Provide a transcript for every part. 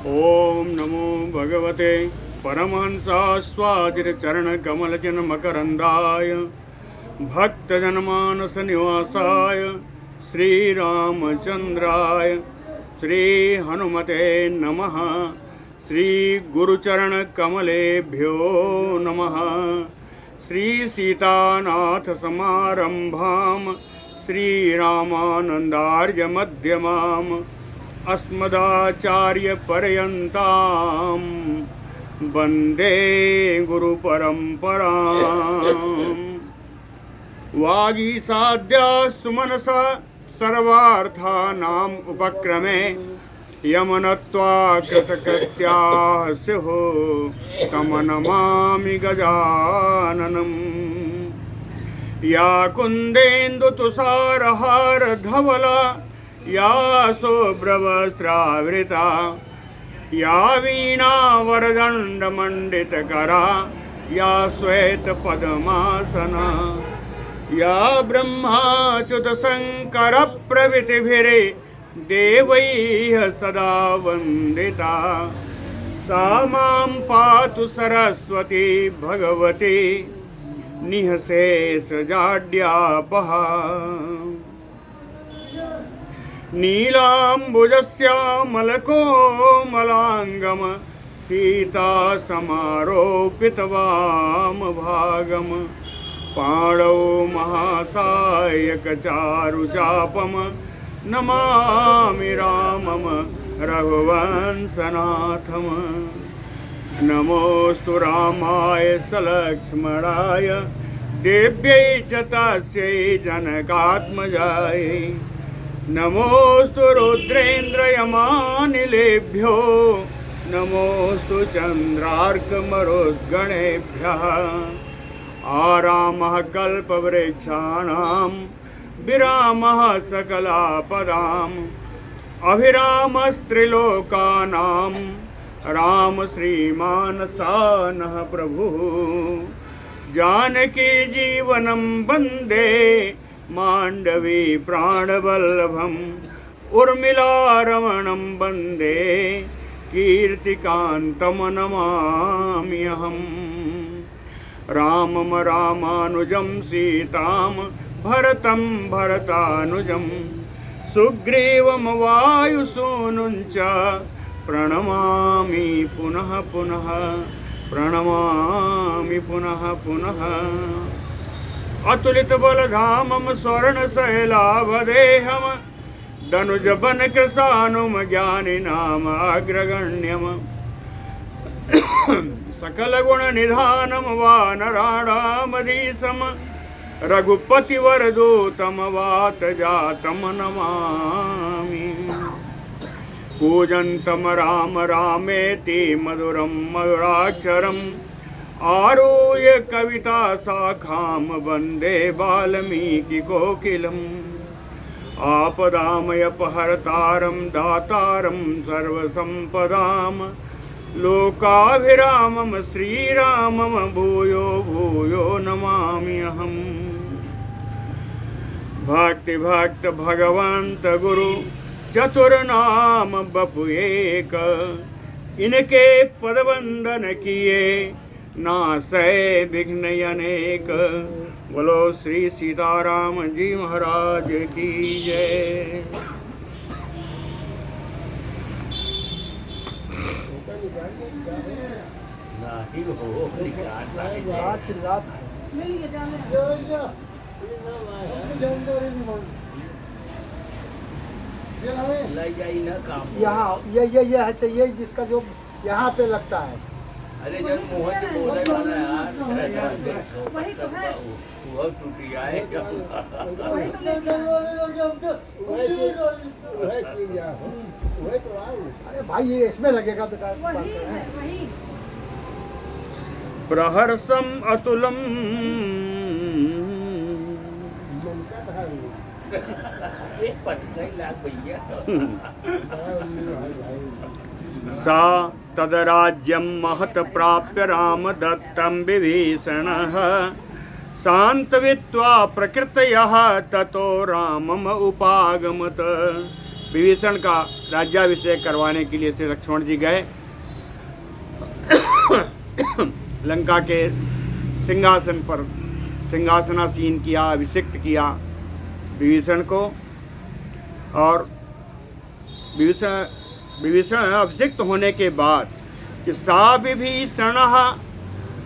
ओम नमो भगवते परमहंसास्वादितचरणकमलजनमकरन्दाय भक्तजनमानसनिवासाय श्रीरामचन्द्राय श्रीहनुमते नमः। श्रीगुरुचरणकमलेभ्यो नमः। श्रीसीतानाथसमारम्भां श्रीरामानन्दार्यमध्यमाम् अस्मदाचार्यपर्यन्तां वन्दे गुरुपरम्पराम्। वागीसाद्या सुमनसा सर्वार्थानाम् उपक्रमे यमनत्वा कृतकृत्याः स्युः तं नमामि गजाननम्। या कुन्देन्दुतुषारहारधवला या शुभ्रवस्त्रावृता या वीणावरदण्डमण्डितकरा या श्वेतपद्मासना या ब्रह्माच्युतशङ्करप्रभृतिभिर्देवैः सदा वन्दिता सा मां पातु सरस्वती भगवती निःशेषजाड्यापहा। नीलाम्बुजस्यामलकोमलाङ्गम सीतासमारोपितवामभागम पाणौ महासायकचारुचापम नमामि रामम रघुवंशनाथम। नमोऽस्तु रामाय सलक्ष्मणाय देव्यै च तस्यै जनकात्मजायै। नमोऽस्तु रुद्रेन्द्रयमानिलेभ्यो नमोऽस्तु चन्द्रार्कमरुद्गणेभ्यः। आरामः कल्पवृक्षाणां विरामः सकलापदाम् अभिरामस्त्रिलोकानां राम श्रीमान् सानः प्रभुः। जानकी जीवनं वन्दे मांडवी प्राणवल्लभम् उर्मिलारमणं वन्दे कीर्तिकान्तं नमाम्यहम्। रामं रामानुजं सीतां भरतं भरतानुजं सुग्रीवं वायुसूनुं च प्रणमामि पुनः पुनः प्रणमामि पुनः पुनः। अतुलित बलधामं स्वर्णशैलाभदेहं दनुजबन कृशानुम ज्ञानिनाम अग्रगण्यम सकलगुणनिधानं वानराणामधीशं रघुपतिवरदूतं वातजातं नमामि। कूजन्तं राम रामेति मधुरं मधुराक्षरम् आरुह्य कविता शाखां वन्दे वाल्मीकिकोकिलम्। आपदामयपहर्तारं दातारं सर्वसम्पदां लोकाभिरामं श्रीरामं भूयो भूयो नमाम्यहम्। भक्त भगवंत गुरु चतुर्नाम बपु एक इनके पदवंदन किए नासै विघ्न अनेक। बोलो श्री सीताराम जी महाराज की जय। यहाँ ये चाहिए जिसका जो यहाँ पे लगता है। अरे जब मोहन जी बोले वाला यार वही तो है सुबह टूटी आए अरे भाई ये इसमें लगेगा बेकार। प्रहर्षम अतुलम सा तदराज्यं महत प्राप्य राम दत्तं विभीषणः। शान्तवित्वा प्रकृतयः ततो रामम उपागमत। विभीषण का राज्याभिषेक करवाने के लिए श्री लक्ष्मण जी गए। लंका के सिंहासन पर सिंहासनासीन किया, अभिषिक्त किया विभीषण को। और विभीषण अभिषिक्त होने के बाद कि सा विभीषण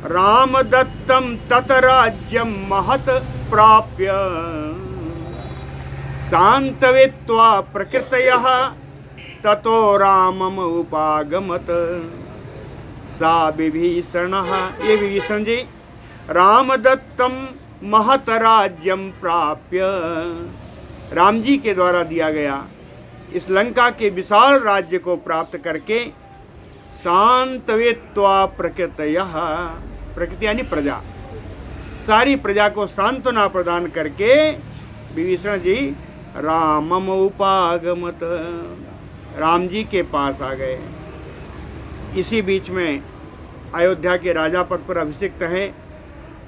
रामदत्तं ततराज्यं महत् प्राप्य शान्तवित्वा प्रकृतयः ततो रामम उपागमत। सा विभीषण, ये विभीषण जी रामदत्तं महत् राज्यं प्राप्य, राम जी के द्वारा दिया गया इस लंका के विशाल राज्य को प्राप्त करके शांतवित्वा प्रकृतयः, प्रकृति यानी प्रजा, सारी प्रजा को सांत्वना प्रदान करके विभीषण जी रामम उपागमत, राम जी के पास आ गए। इसी बीच में अयोध्या के राजा पद पर अभिषिक्त हैं,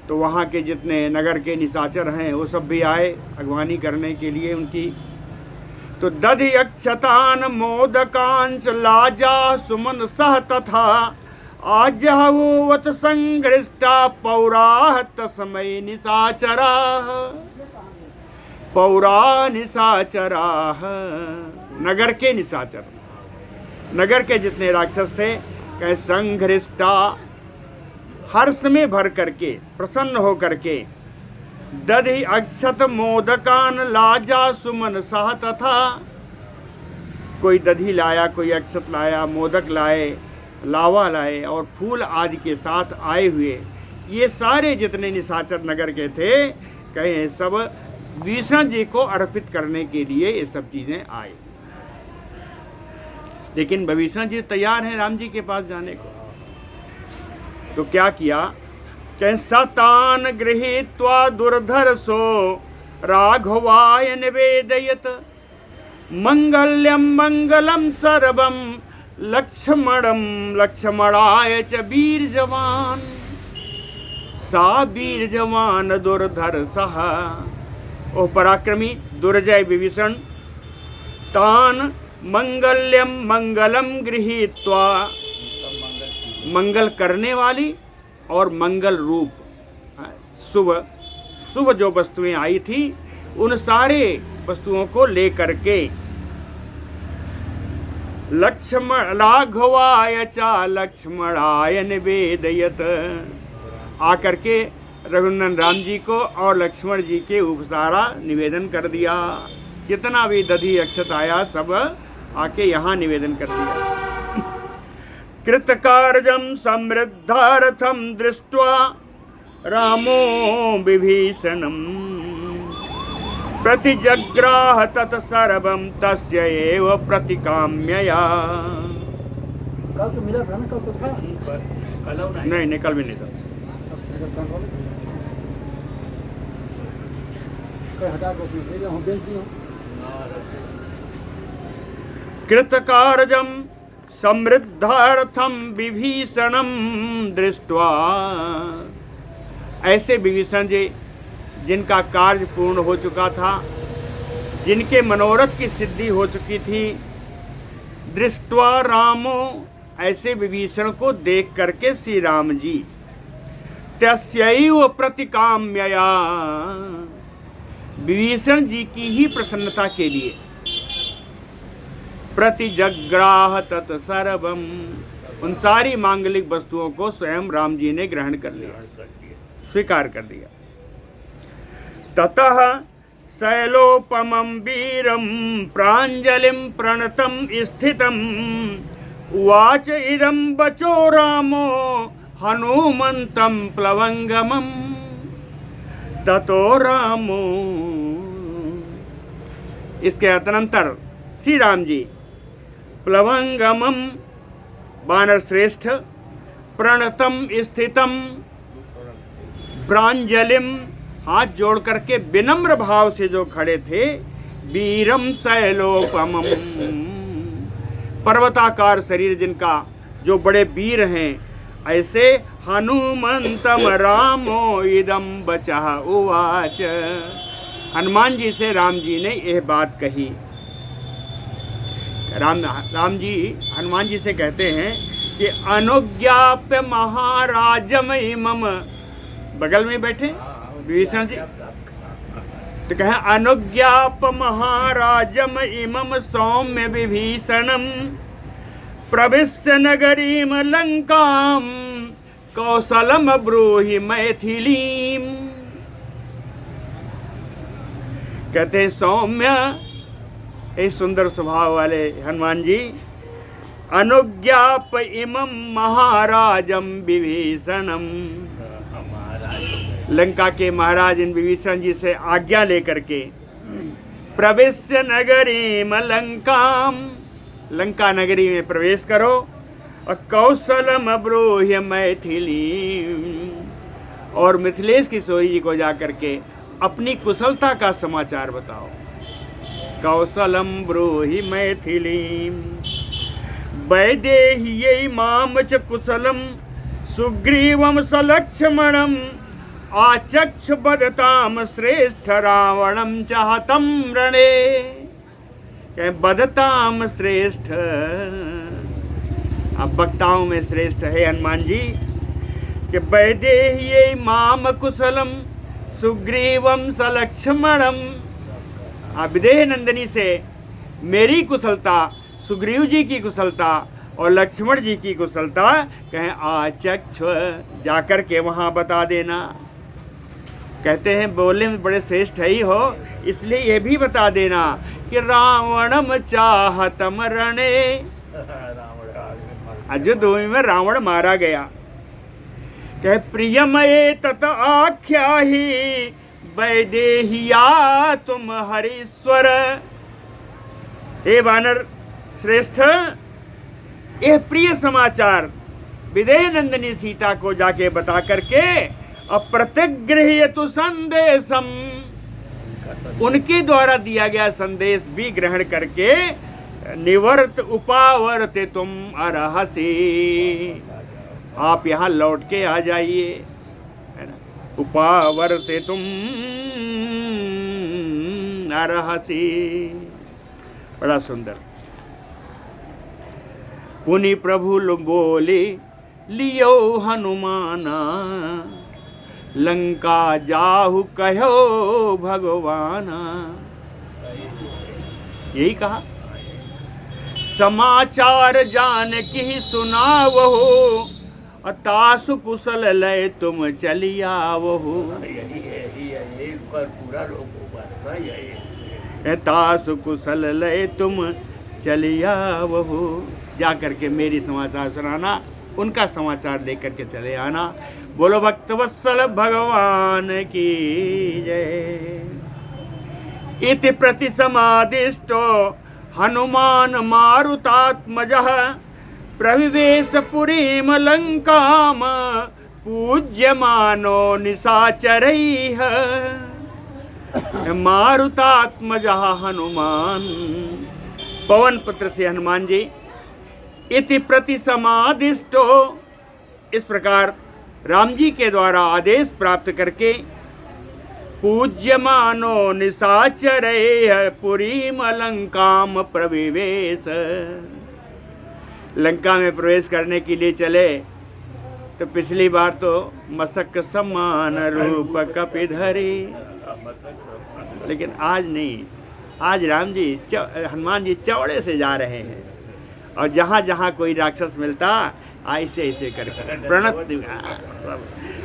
तो वहाँ के जितने नगर के निशाचर हैं वो सब भी आए अगवानी करने के लिए उनकी। तो दधि अक्षतान मोदकांच लाजा सुमन सह तथा आजहवत संगृष्टा पौराह तस्मै निशाचरा, पौरा निशाचराः, नगर के निशाचर, नगर के जितने राक्षस थे, कहे संघृष्टा, हर्ष में भर करके प्रसन्न हो करके, दधि अक्षत मोदकान लाजा सुमन सह तथा, कोई दधि लाया, कोई अक्षत लाया, मोदक लाए, लावा लाए और फूल आदि के साथ आए हुए ये सारे जितने निशाचर नगर के थे, कहे सब विभीषण जी को अर्पित करने के लिए ये सब चीजें आए। लेकिन विभीषण जी तैयार हैं राम जी के पास जाने को। तो क्या किया, कहे सतान गृहीत्वा दुर्धर्षो राघवाय निवेदयत मंगल्यम मंगलम सर्वम लक्ष्मणम लक्ष्मणाय च वीर जवान। सा वीर जवान दुर्धर्षः, ओ पराक्रमी दुर्जय विभीषण, तान मंगल्यम मंगलम गृहीत्वा, मंगल करने वाली और मंगल रूप शुभ शुभ जो वस्तुएं आई थी उन सारे वस्तुओं को लेकर के लक्ष्मण राघवाय चा लक्ष्मणाय निवेदयत, आकर के रघुनंदन राम जी को और लक्ष्मण जी के उपसारा निवेदन कर दिया। कितना भी दधि अक्षत आया सब आके यहाँ निवेदन कर दिया। कृतकार्यं समृद्धार्थं दृष्ट्वा रामो विभीषणं प्रतिजग्राह तत्सर्वं तस्य एव प्रतिकाम्यया। कल तो मिला था ना, कल तो था नहीं कल भी नहीं था। हटा को बेच दिया। कृतकार्यं समृद्धार्थम विभीषणम दृष्ट्वा, ऐसे विभीषण जी जिनका कार्य पूर्ण हो चुका था, जिनके मनोरथ की सिद्धि हो चुकी थी, दृष्ट्वा रामो, ऐसे विभीषण को देख करके श्री राम जी तस्यैव प्रतिकाम्यया, विभीषण जी की ही प्रसन्नता के लिए प्रतिजग्राह तत्सर्वम, उन सारी मांगलिक वस्तुओं को स्वयं राम जी ने ग्रहण कर लिया, स्वीकार कर दिया। ततः शैलोपमं वीरं प्राञ्जलिं प्रणतं स्थितं उवाच इदं वचो रामो हनुमन्तं प्लवंगमं। ततो रामो, इसके अनंतर श्री राम जी प्लवंगमम वानर श्रेष्ठ, प्रणतम स्थितम, प्रांजलिम हाथ जोड़ करके विनम्र भाव से जो खड़े थे, वीरम शैलोपमम, पर्वताकार शरीर जिनका, जो बड़े वीर हैं, ऐसे हनुमंतम रामो इदम बचः उवाच, हनुमान जी से राम जी ने यह बात कही। राम जी हनुमान जी से कहते हैं कि अनुज्ञाप्य महाराजम इमम, बगल में बैठे विभीषण जी, तो कहें अनुज्ञाप महाराजम इमम सौम्य विभीषणम प्रविश्य नगरीम लंकाम कौशलम ब्रूहि मैथिलीम। कहते हैं सौम्य, इस सुंदर स्वभाव वाले हनुमान जी, अनुज्ञाप इमम महाराजम विभीषणम, लंका के महाराज इन विभीषण जी से आज्ञा लेकर के प्रविश्य नगरीम लंकाम, लंका नगरी में प्रवेश करो, और कौशलम ब्रूहि मैथिली, और मिथिलेश किशोरी जी को जाकर के अपनी कुशलता का समाचार बताओ। कौशलम ब्रूहि मैथिली वैदेह्यै माम च कुशलम सुग्रीवम सलक्ष्मणम आचक्ष बदताम श्रेष्ठ रावणम चाहतम रणे। बदताम श्रेष्ठ, अब वक्ताओं में श्रेष्ठ है हनुमान जी, कि वैदेह्यै माम कुशलम सुग्रीवम सलक्ष्मणम, विदेह नंदिनी से मेरी कुशलता, सुग्रीव जी की कुशलता और लक्ष्मण जी की कुशलता कहें आचक्ष, जाकर के वहाँ बता देना। कहते हैं बोलने में बड़े श्रेष्ठ ही हो, इसलिए ये भी बता देना कि रावणम चाहतम रणे, युद्ध में रावण मारा गया। कहे प्रियमये तत आख्याहि वैदेहिया तुम हरीश्वर। हे वानर श्रेष्ठ, यह प्रिय समाचार विदेह नंदिनी सीता को जाके बता करके अप्रतिगृह्यतु संदेशम, उनके द्वारा दिया गया संदेश भी ग्रहण करके निवर्त उपावर्त तुम अरहसी, आप यहाँ लौट के आ जाइए, है ना। उपावर्त तुम अरहसी, बड़ा सुंदर। पुनि प्रभु बोले लियो हनुमाना लंका जाहु कहो भगवाना, यही कहा। समाचार जान की सुनावहो तासु कुशल लय तुम चलिया वहो। तासु कुशल लय तुम चलिया वहो, जा करके मेरी समाचार सुनाना, उनका समाचार लेकर के चले आना। बोलो भक्तवत्सल भगवान की जय। इति प्रति समादिष्टो हनुमान मारुतात्मजः प्रविवेश पुरीम लंकाम पूज्यमानो निशाचरैः। मारुतात्मजः हनुमान, पवन पुत्र से हनुमान जी। इति प्रति समादिष्टो, इस प्रकार राम जी के द्वारा आदेश प्राप्त करके पूज्यमानो निशाचरैः पुरीम लंकाम प्रविवेश, लंका में प्रवेश करने के लिए चले। तो पिछली बार तो मशक समान रूप कपिधरे, लेकिन आज नहीं, आज राम जी हनुमान जी चौड़े से जा रहे हैं, और जहाँ जहाँ कोई राक्षस मिलता ऐसे ऐसे करके प्रणत।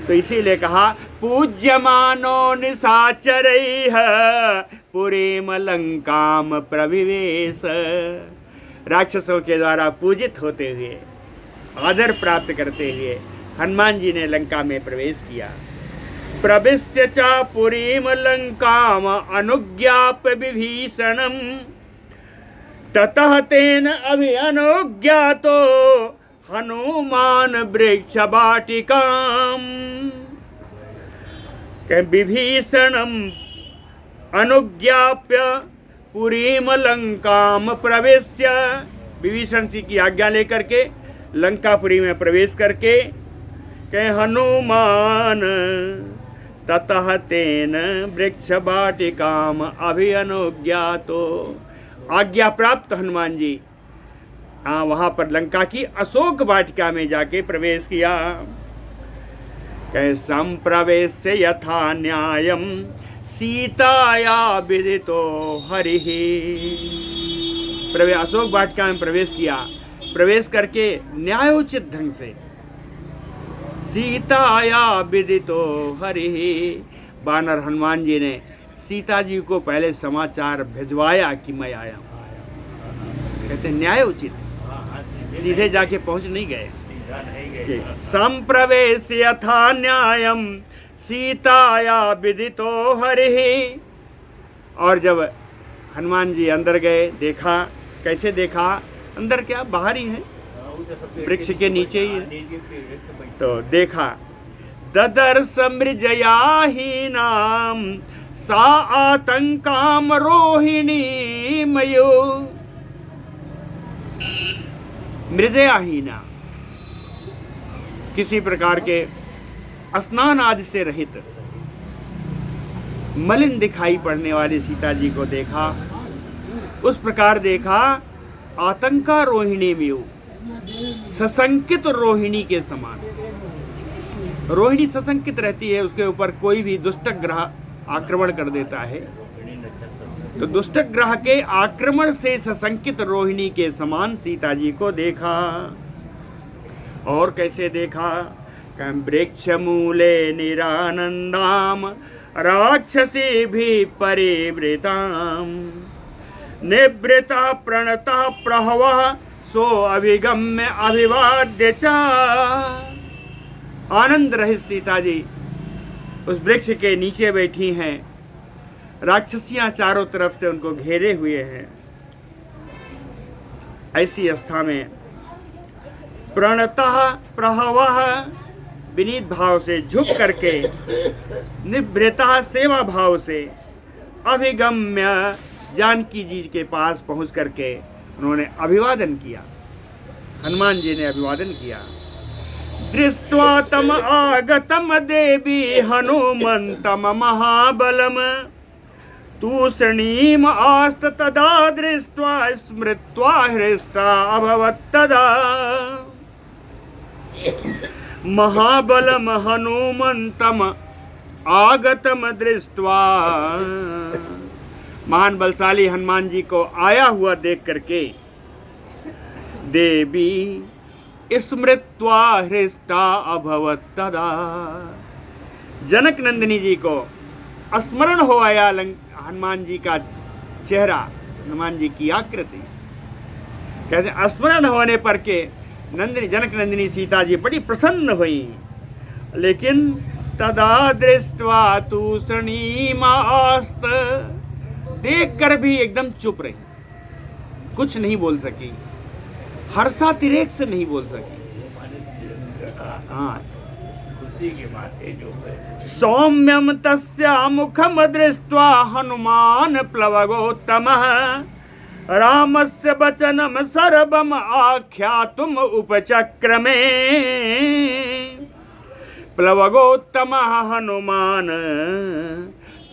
तो इसीलिए कहा पूज्यमानो निशाचरैः पुरीम लंकाम प्रविवेश, राक्षसों के द्वारा पूजित होते हुए, आदर प्राप्त करते हुए हनुमान जी ने लंका में प्रवेश किया। प्रविश्य च पुरीम लंकाम अनुज्ञाप्य विभीषणम ततः तेन अभिअनुज्ञातो हनुमान वृक्ष वाटिकाम। विभीषणम अनुज्ञाप्य पुरीम लंकाम प्रवेश्य, विभीषण जी की आज्ञा लेकर के लंकापुरी में प्रवेश करके कहे हनुमान ततः तेन वृक्ष वाटिकाम अभिअनुज्ञातो, आज्ञा प्राप्त हनुमान जी वहां पर लंका की अशोक वाटिका में जाके प्रवेश किया। कहे संप्रवेश्य यथा न्यायम सीताया विदितो हरिः। अशोक वाटिका में प्रवेश किया। प्रवेश करके न्यायोचित ढंग से सीताया विदितो हरिः, वानर हनुमान जी ने सीता जी को पहले समाचार भिजवाया कि मैं आया हूं। कहते न्यायोचित, सीधे जाके पहुंच नहीं गए। संप्रवेश यथा न्यायम सीताया विदितो हरिः। और जब हनुमान जी अंदर गए, देखा, कैसे देखा, अंदर क्या बाहर ही है, वृक्ष के नीचे ही है। तो देखा ददर्श मृजयाहीनाम सा आतंकाम रोहिणी मयो। मृजयाहीना, किसी प्रकार के स्नान आदि से रहित मलिन दिखाई पड़ने वाली सीता जी को देखा। उस प्रकार देखा आतंका रोहिणी में, सशंकित रोहिणी के समान। रोहिणी सशंकित रहती है, उसके ऊपर कोई भी दुष्ट ग्रह आक्रमण कर देता है, तो दुष्ट ग्रह के आक्रमण से सशंकित रोहिणी के समान सीता जी को देखा। और कैसे देखा? वृक्ष मूले निरानंदाम राक्षसी भी परिवृताम निवृता प्रणता प्रहवः सो अभिगम्य अभिवाद्य च। आनंद रहित सीता जी उस वृक्ष के नीचे बैठी हैं। राक्षसियां चारों तरफ से उनको घेरे हुए हैं। ऐसी अवस्था में प्रणतः प्रहवः, विनीत भाव से झुक करके, निवृता सेवा भाव से, अभिगम्य जानकी जी के पास पहुंच करके उन्होंने अभिवादन किया। हनुमान जी ने अभिवादन किया। दृष्ट्वा तम आगतम देवी हनुमंतम महाबलम तूषणीम आस्त तदा दृष्ट्वा स्मृत्वा हृष्टा अभवत् तदा। महाबलम हनुमंतम आगतम दृष्ट्वा, महान बलशाली हनुमान जी को आया हुआ देख करके देवी स्मृत्वा हृष्टा अभवत् तदा। जनक नंदिनी जी को स्मरण हो आया हनुमान जी का चेहरा, हनुमान जी की आकृति। कहते स्मरण होने पर के जनक नंदिनी सीता जी बड़ी प्रसन्न हुई। लेकिन तदा दृष्ट्वा तूषणीमास्त, देख कर भी एकदम चुप रही, कुछ नहीं बोल सकी, हर्षातिरेक से नहीं बोल सकी। हाँ, सौम्यम तस्या मुखम दृष्ट्वा हनुमान प्लवगोत्तमः रामस्य वचनम सर्वम आख्यातुम उपचक्रमे। प्लवगोत्तमः हनुमान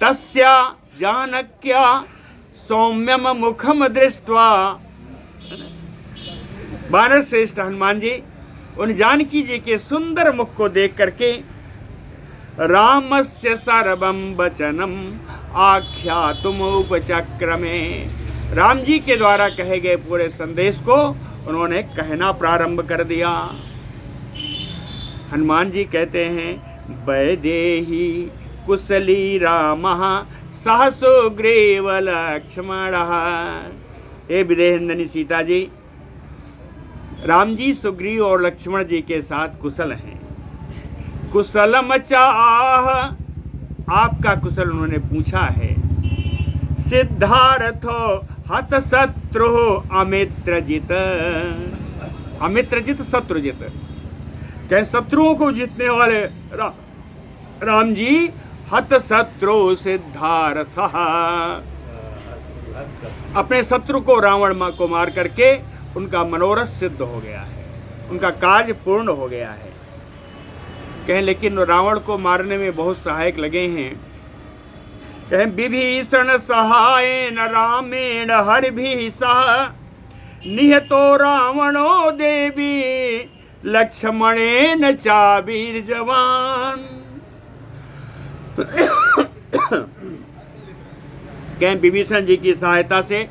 तस्या जानक्या सौम्यम मुखम दृष्ट्वा। वानर श्रेष्ठ हनुमान जी उन जानकी जी के सुंदर मुख को देख करके रामस्य सर्वम वचनम आख्यातुम उपचक्रमे, राम जी के द्वारा कहे गए पूरे संदेश को उन्होंने कहना प्रारंभ कर दिया। हनुमान जी कहते हैं वैदेही कुशली रामः सह सुग्रीव लक्ष्मणः। हे विदेहनंदिनी सीता जी, राम जी सुग्रीव और लक्ष्मण जी के साथ कुशल हैं। कुशलम चाह, आपका कुशल उन्होंने पूछा है। सिद्धार्थो हत शत्रु अमित्रजित, अमित्रजित शत्रुजित, क्या शत्रुओं को जीतने वाले राम जी हत शत्रु सिद्धार्थ, अपने शत्रु को रावण को मार करके उनका मनोरथ सिद्ध हो गया है, उनका कार्य पूर्ण हो गया है। कहें लेकिन रावण को मारने में बहुत सहायक लगे हैं। कहें विभीषण सहायेन रामेण हरिभिः सह निहतो रावणो देवी लक्ष्मणेन चावीर जवान। कहें विभीषण जी की सहायता से,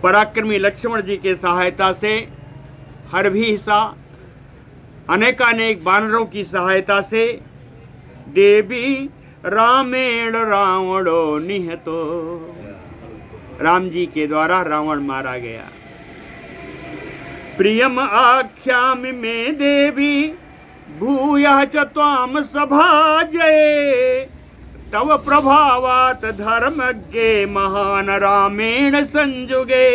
पराक्रमी लक्ष्मण जी के सहायता से, हरभिसा अनेकानेक वानरों की सहायता से, देवी रामेण रावणो निहतो, राम जी के द्वारा रावण मारा गया। प्रियम आख्यामि मे देवी भूयः च त्वाम सभाजये, तव प्रभावात धर्मज्ञे महान रामेण संजुगे।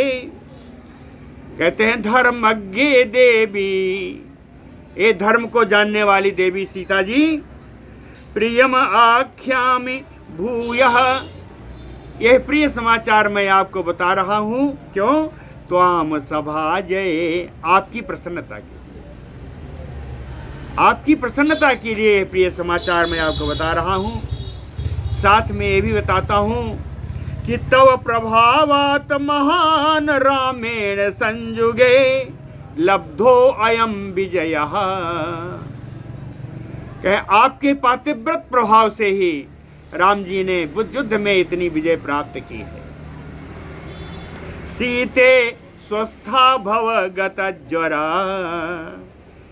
कहते हैं धर्मज्ञे देवी, ये धर्म को जानने वाली देवी सीता जी, प्रियम आख्यामि भूयः, यह प्रिय समाचार मैं आपको बता रहा हूं। क्यों? त्वाम सभाजये, आपकी प्रसन्नता के, आपकी प्रसन्नता के लिए प्रिय समाचार मैं आपको बता रहा हूं। साथ में ये भी बताता हूं कि तव प्रभावात महान रामेण संजुगे लब्धो अयम विजयः, कहे आपके पातिव्रत प्रभाव से ही राम जी ने युद्ध में इतनी विजय प्राप्त की है। सीते स्वस्था भव गत ज्वरा,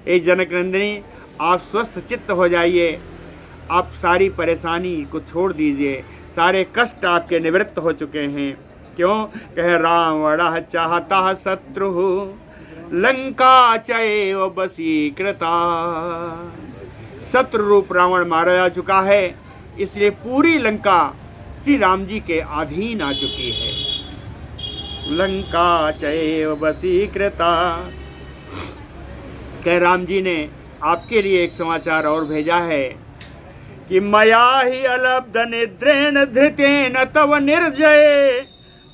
ए जनक नंदिनी आप स्वस्थ चित्त हो जाइए, आप सारी परेशानी को छोड़ दीजिए, सारे कष्ट आपके निवृत्त हो चुके हैं। क्यों? कहे रावण चाहता शत्रु लंका चैव वशीकृता, शत्रु रूप रावण मारा जा चुका है, इसलिए पूरी लंका श्री राम जी के अधीन आ चुकी है। लंका चैव वशीकृता, कह राम जी ने आपके लिए एक समाचार और भेजा है कि मया ही अलब्ध निद्रेण धृतेन तव निर्जय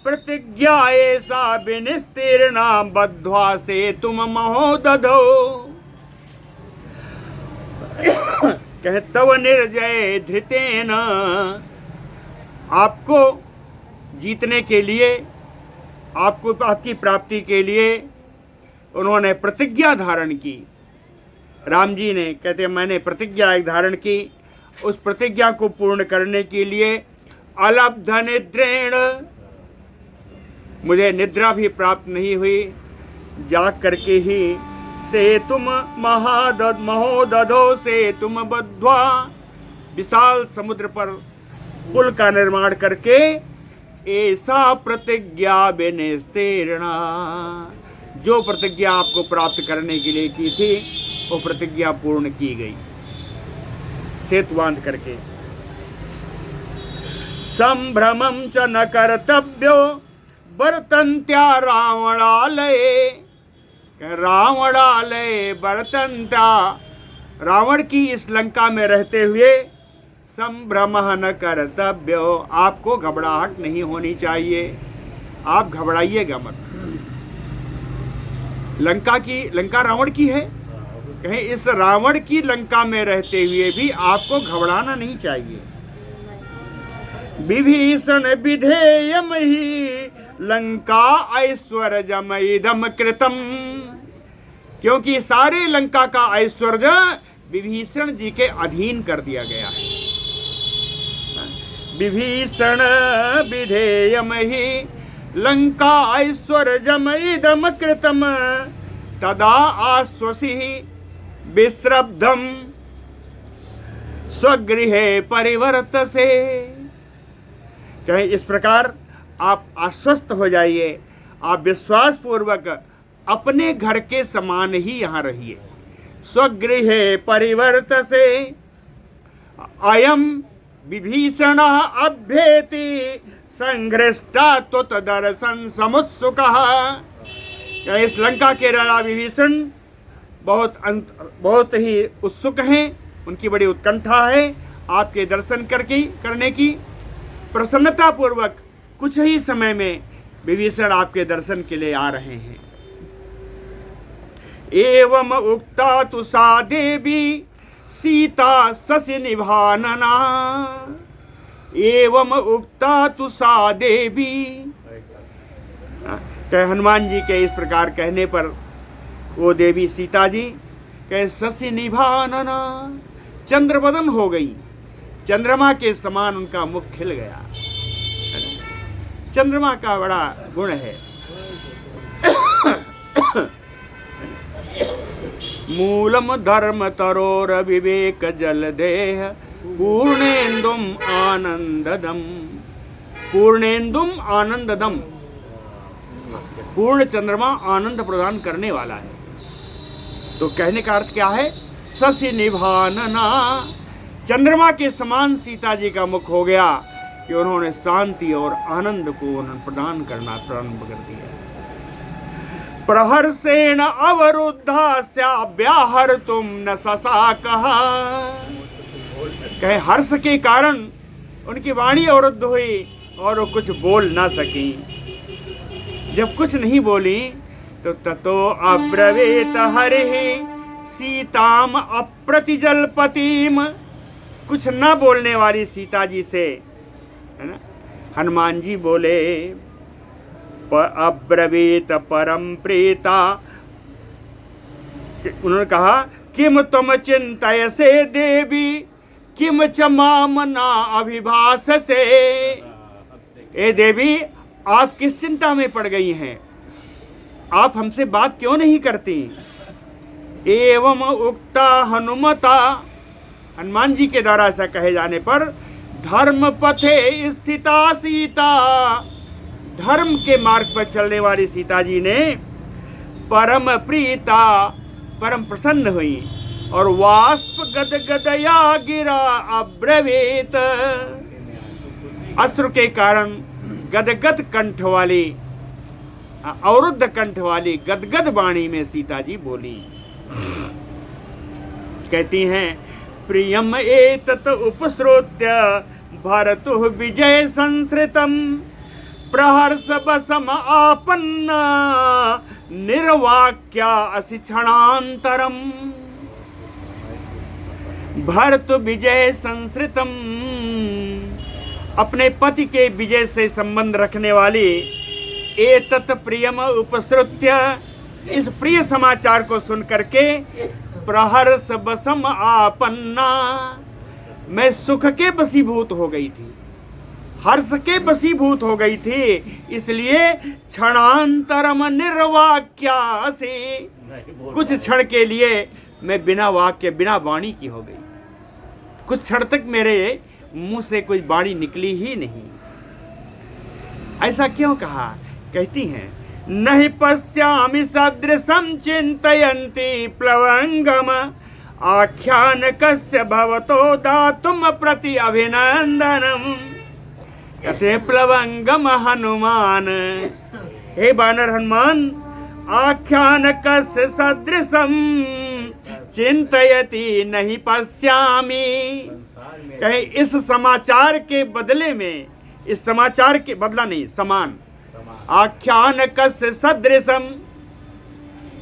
प्रतिज्ञा ऐसा विनिस्तीर्णा बद्ध्वा से तुम महोदधो, कहे तव निर्जय धृतेन, आपको जीतने के लिए, आपको आपकी प्राप्ति के लिए उन्होंने प्रतिज्ञा धारण की। राम जी ने कहते मैंने प्रतिज्ञा एक धारण की, उस प्रतिज्ञा को पूर्ण करने के लिए अलब्ध निद्रेण, मुझे निद्रा भी प्राप्त नहीं हुई, जाग करके ही से तुम महोदधो से तुम बद्ध्वा, विशाल समुद्र पर पुल का निर्माण करके ऐसा प्रतिज्ञा विनिस्तीर्णा, जो प्रतिज्ञा आपको प्राप्त करने के लिए की थी वो प्रतिज्ञा पूर्ण की गई, सेतु बांध करके। संभ्रमं च न कर्तव्यो वर्तन्त्या रावणालये, रावणालय वर्तन्त्या, रावण की इस लंका में रहते हुए संभ्रम न कर्तव्यो, आपको घबराहट नहीं होनी चाहिए, आप घबराइएगा मत। लंका रावण की है, कहें इस रावण की लंका में रहते हुए भी आपको घबराना नहीं चाहिए। विभीषण विधेयम ही लंका ऐश्वर्यमइदम कृतम, क्योंकि सारे लंका का ऐश्वर्य विभीषण जी के अधीन कर दिया गया है। विभीषण विधेयम ही लंका ऐश्वर्यमइदम कृतम तदा आश्वसि विश्रब्धम स्वगृहे परिवर्तसे, कहें इस प्रकार आप आश्वस्त हो जाइए, आप विश्वास पूर्वक अपने घर के समान ही यहाँ रहिए। स्वगृहे परिवर्तसे अयम विभीषण अभ्येति संघृष्टा तुत दर्शन समुत्सुकः, इस लंका के राजा विभीषण बहुत ही उत्सुक हैं, उनकी बड़ी उत्कंठा है आपके दर्शन करने की। प्रसन्नता पूर्वक कुछ ही समय में विभीषण आपके दर्शन के लिए आ रहे हैं। एवं उक्ता तु सा देवी सीता शशि निभानना, एवं उक्ता तु सा देवी, कहे हनुमान जी के इस प्रकार कहने पर वो देवी सीता जी कहे शशि निभानना, चंद्रवदन हो गई, चंद्रमा के समान उनका मुख खिल गया। चंद्रमा का बड़ा गुण है। मूलम धर्म तरोर विवेक जल देह पूर्णेन्दुम आनंददम, पूर्णेन्दुम आनंददम, पूर्ण चंद्रमा आनंद प्रदान करने वाला है। तो कहने का अर्थ क्या है? शशि निभानना, चंद्रमा के समान सीता जी का मुख हो गया कि उन्होंने शांति और आनंद को प्रदान करना प्रारंभ कर दिया। प्रहर्षेण अवरुद्धा व्याहर तुम न ससा कहा, कहे हर्ष के कारण उनकी वाणी अवरुद्ध हुई और वो कुछ बोल ना सकी। जब कुछ नहीं बोली तो ततो अब्रवीत हरिहि सीताम अप्रतिजलपतिम, कुछ न बोलने वाली सीता जी से, है ना, हनुमान जी बोले अब्रवीत परम प्रीता, उन्होंने कहा किम तुम चिंतयसे देवी किम च माम न अभिभाषसे, ए देवी आप किस चिंता में पड़ गई हैं, आप हमसे बात क्यों नहीं करती। एवं उक्ता हनुमता, हनुमान जी के द्वारा ऐसा कहे जाने पर धर्म पथे स्थिता सीता, धर्म के मार्ग पर चलने वाली सीता जी ने परम प्रीता, परम प्रसन्न हुई और वाष्प गद गदया गिरा अब्रवीत, अश्रु के कारण गदगद कंठ वाली, अवरुद्ध कंठ वाली गदगद वाणी में सीता जी बोली। कहती हैं प्रियम एतत उपश्रोत्य भरतु विजय संसृतम प्रहर्ष बसम आपन्ना निर्वाक्या असि क्षणांतरम, भरत विजय संसृतम, अपने पति के विजय से संबंध रखने वाली एतत प्रियम उपश्रुत्य, इस प्रिय समाचार को सुन करके प्रहर्ष बसम आपन्ना, मैं सुख के बसीभूत हो गई थी, हर्ष के बसीभूत हो गई थी, इसलिए क्षणांतरम निर्वाक्या से, कुछ क्षण के लिए मैं बिना वाक्य बिना वाणी की हो गई, कुछ क्षण तक मेरे मुंह से कोई वाणी निकली ही नहीं। ऐसा क्यों कहा? कहती हैं नहीं पश्यामि सदृशं चिंतयन्ति प्लवंगम आख्यान कस्य भवतो दातुम प्रति अभिनंदनम, कहते प्लवंगम हनुमान, हे बानर हनुमान, आख्यान कस्य सदृशम चिंतयति नहीं पश्यामि, कहे इस समाचार के बदले में, इस समाचार के बदला नहीं, समान, आख्यान कस्य सदृशम,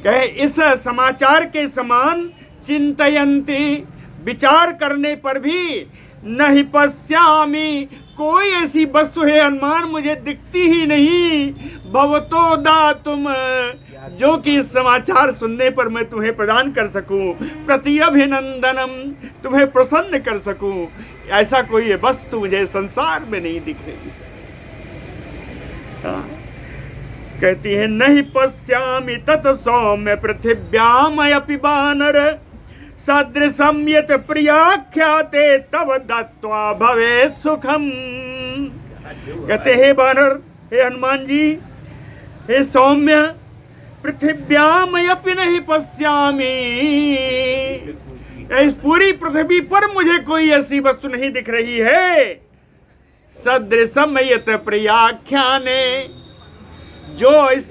कहे इस समाचार के समान चिंतयन्ति, विचार करने पर भी नहीं पश्यामि, कोई ऐसी वस्तु है हनुमान मुझे दिखती ही नहीं, भवतो दातुम, जो कि इस समाचार सुनने पर मैं तुम्हें प्रदान कर सकूं, प्रति अभिनंदनम, तुम्हें प्रसन्न कर सकूं, ऐसा कोई वस्तु मुझे संसार में नहीं दिख रही। कहती है नहीं पश्यामि तत सौम्य पृथिव्याम अपि बानर सदृशं यत् प्रियाख्याते तव दत्त्वा भवे सुखम, कहते हे बानर, हे हनुमान जी, हे सौम्य, पृथिव्याम अपि नहीं पश्यामि, इस पूरी पृथ्वी पर मुझे कोई ऐसी वस्तु नहीं दिख रही है, सदृशम यत् प्रियाख्याने, जो इस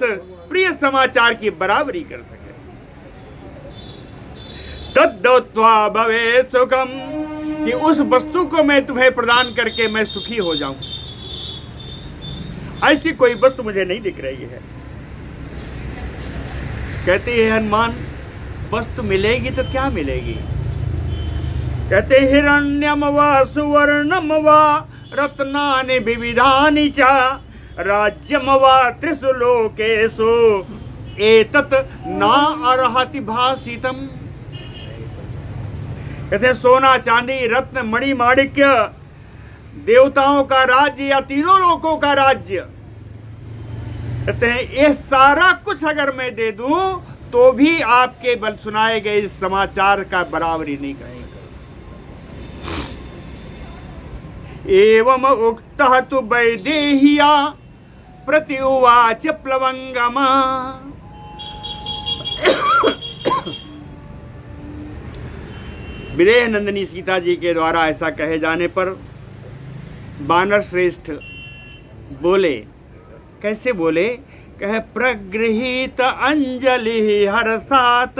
प्रिय समाचार की बराबरी कर सके, तद्दत्त्वा भवे सुखम, कि उस वस्तु को मैं तुम्हें प्रदान करके मैं सुखी हो जाऊं, ऐसी कोई वस्तु मुझे नहीं दिख रही है। कहते हैं हनुमान वस्तु मिलेगी तो क्या मिलेगी? कहते हिरण्यम वा सुवर्णम वा रत्नानि विविधानि च राज्यम वा त्रिषु लोकेषु एतत् ना अर्हति भासितम। कहते हैं सोना चांदी रत्न मणि माणिक्य, देवताओं का राज्य या तीनों लोकों का राज्य, कहते हैं ये सारा कुछ अगर मैं दे दूं तो भी आपके बल सुनाए गए इस समाचार का बराबरी नहीं करेगा। एवं उक्तः तु वैदेह्या प्रत्युवाच प्लवंगमा। विदेह नंदिनी सीता जी के द्वारा ऐसा कहे जाने पर वानर श्रेष्ठ बोले, कैसे बोले? कहे प्रगृहीत अंजलि हर्षात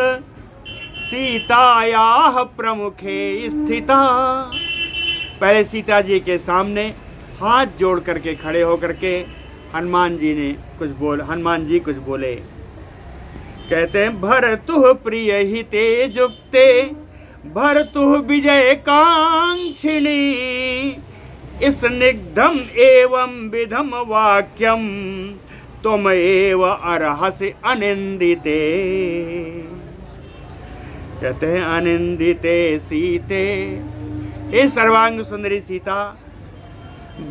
सीतायाः प्रमुखे स्थिता। पहले सीता जी के सामने हाथ जोड़ करके खड़े होकर के हनुमान जी कुछ बोले। कहते हैं भरतुः प्रिय हिते जुक्ते भरतुः विजय कांक्षिणी स्निग्धम एवं विधम वाक्यम तुम एव अर्हसि अनिंदिते। कहते हैं अनिंदिते सीते, हे सर्वांग सुंदरी सीता,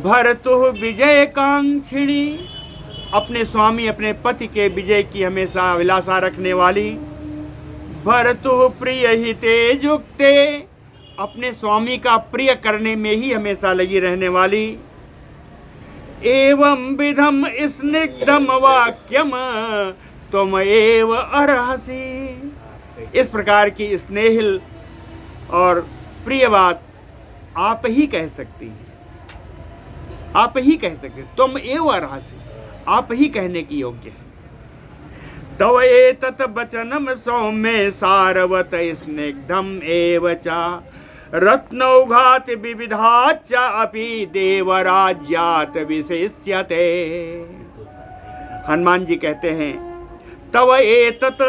भरतुः विजय कांक्षिणी, अपने स्वामी अपने पति के विजय की हमेशा अभिलाषा रखने वाली, भरतुः प्रिय हिते युक्ते, अपने स्वामी का प्रिय करने में ही हमेशा लगी रहने वाली, एवं विधम स्निग्धम वाक्यम तुम एव अर्हसि, इस प्रकार की स्नेहिल और प्रिय बात आप ही कह सकती हैं, आप ही कह सकते, तुम एव अर्हसि, आप ही कहने की योग्य है। तव एतत् वचनम सौम्ये सारवत स्निग्धम एव च रत्नौघात विविधाच्च अपि देवराज्यात् विशेष्यते। हनुमान जी कहते हैं तव एतत्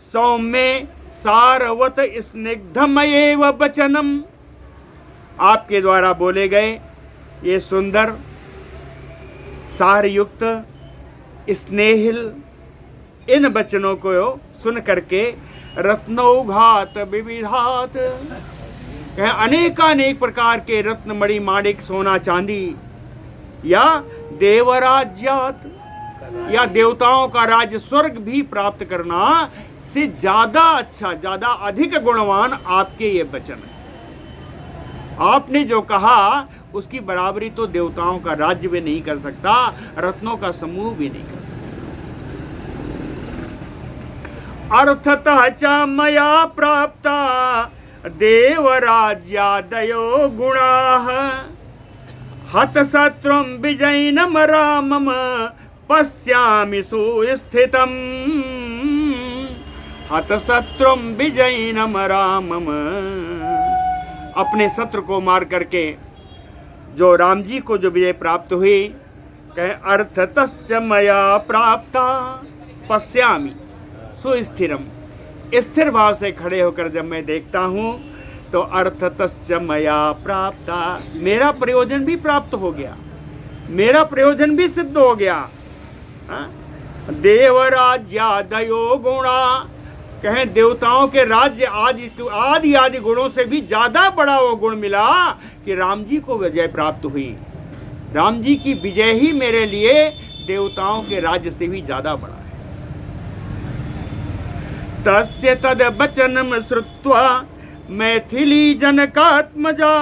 सौम्ये सारवत स्निग्धम एव वचनम, आपके द्वारा बोले गए ये सुंदर सारयुक्त स्नेहिल इन वचनों को सुन करके रत्नौघात विविधात, अनेकानेक प्रकार के रत्न मणि माणिक सोना चांदी या देवराज्यात या देवताओं का राज्य स्वर्ग भी प्राप्त करना से ज्यादा अच्छा, ज्यादा अधिक गुणवान आपके ये वचन है। आपने जो कहा उसकी बराबरी तो देवताओं का राज्य भी नहीं कर सकता, रत्नों का समूह भी नहीं कर सकता। अर्थतः च मया प्राप्ता देवराज्यादयो गुणाः हतशत्रुं विजयिनं रामं पश्यामि सुस्थितम्। हतशत्रुं विजयिनं रामं, अपने शत्रु को मार करके जो राम जी को जो विजय प्राप्त हुई, कहे अर्थतश्च मया प्राप्ता पश्यामि सुस्थिरम, स्थिर भाव से खड़े होकर जब मैं देखता हूँ तो अर्थतश्च मया प्राप्ता, मेरा प्रयोजन भी प्राप्त हो गया, मेरा प्रयोजन भी सिद्ध हो गया। देवराज्यादयो गुणा, कहें देवताओं के राज्य आदि गुणों से भी ज्यादा बड़ा वो गुण मिला कि राम जी को विजय प्राप्त हुई। राम जी की विजय ही मेरे लिए देवताओं के राज्य से भी ज्यादा बड़ा है। तस्य तद वचनम श्रुत्वा मैथिली जनकात्मजा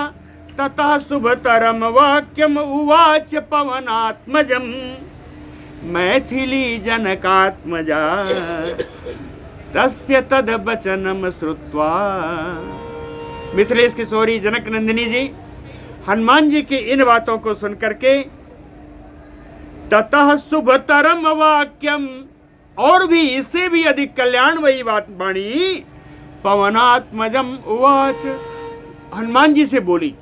ततः शुभतरम वाक्यम उवाच पवनात्मजम। मैथिली जनकात्मजा तस्य तद वचनम श्रुत्वा, मिथिलेश किशोरी जनक नंदिनी जी हनुमान जी की इन बातों को सुनकर के ततः शुभतरम वाक्यम, और भी इससे भी अधिक कल्याण वही बात वाणी पवनात्मजम उवाच, हनुमान जी से बोली।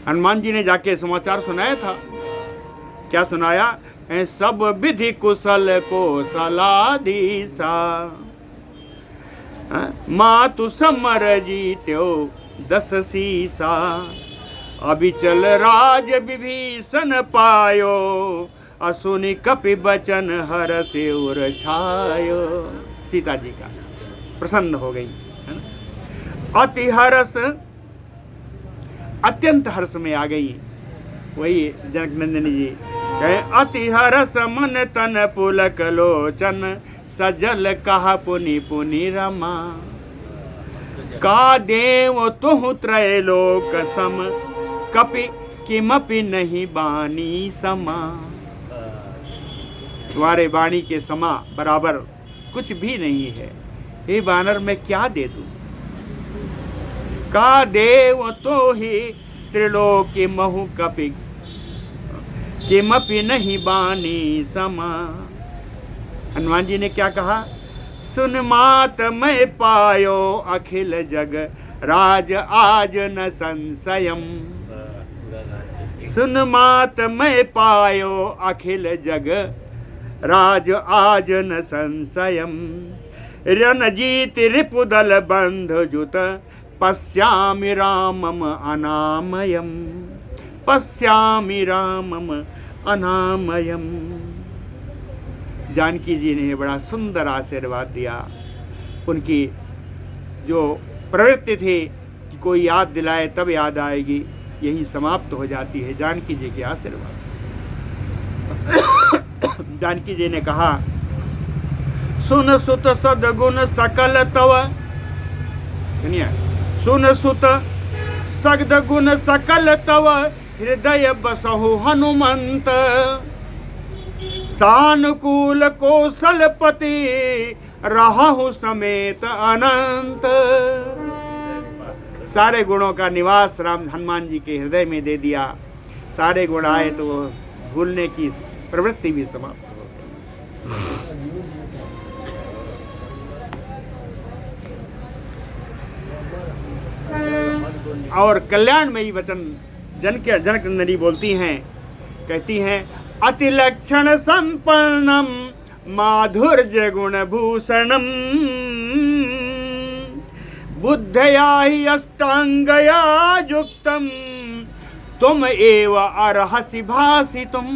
हनुमान जी ने जाके समाचार सुनाया था। क्या सुनाया? सब विधि कुशल को सलाधीसा मातु समर जीत्यो 10 सीसा। अभिचल राज विभीषण पायो, असुनि कपि बचन हर से उर छायो। सीता जी का प्रसन्न हो गई, है ना। अति हर्ष, अत्यंत हर्ष में आ गई। वही जनक नंदिनी जी कहे, अति हर्ष मन तन पुलक लोचन, सजल कहा पुनि पुनि रमा। का देव तुहु त्रैलोक सम, कपि किमपि नहीं बानी समा। तुम्हारे वाणी के समा बराबर कुछ भी नहीं है, हे वानर मैं क्या दे दूं। का देव तो ही त्रिलोकी महु, कपि किमपि नहीं बानी समा। हनुमान जी ने क्या कहा, सुन मात मैं पायो अखिल जग, राज आज न संशयम। सुन मात मैं पायो अखिल जग, राज आज न संशयम। रणजीत रिपुदल बंध जुत, पश्यामि रामम अनामयम। पश्यामि रामम अनामयम। जानकी जी ने बड़ा सुंदर आशीर्वाद दिया। उनकी जो प्रवृत्ति थी कि कोई याद दिलाए तब याद आएगी, यही समाप्त हो जाती है जानकी जी के आशीर्वाद से। जानकी जी ने कहा, सुन सुत सदगुण सकल तव, सुनिए, सुन सुत सद्गुण सकल तव, हृदय बसहु हनुमंत। सानुकूल कौशलपति, रहु समेत अनंत। सारे गुणों का निवास राम हनुमान जी के हृदय में दे दिया। सारे गुण आए तो वो भूलने की प्रवृत्ति भी समाप्त हो गई। और कल्याणमयी वचन जनक नंदिनी बोलती हैं, कहती हैं, अति लक्षण संपन्नम माधुर्य गुण भूषणम, बुद्धया ही अष्टांगया युक्तम, तुम एव अर्हसि भासितुम।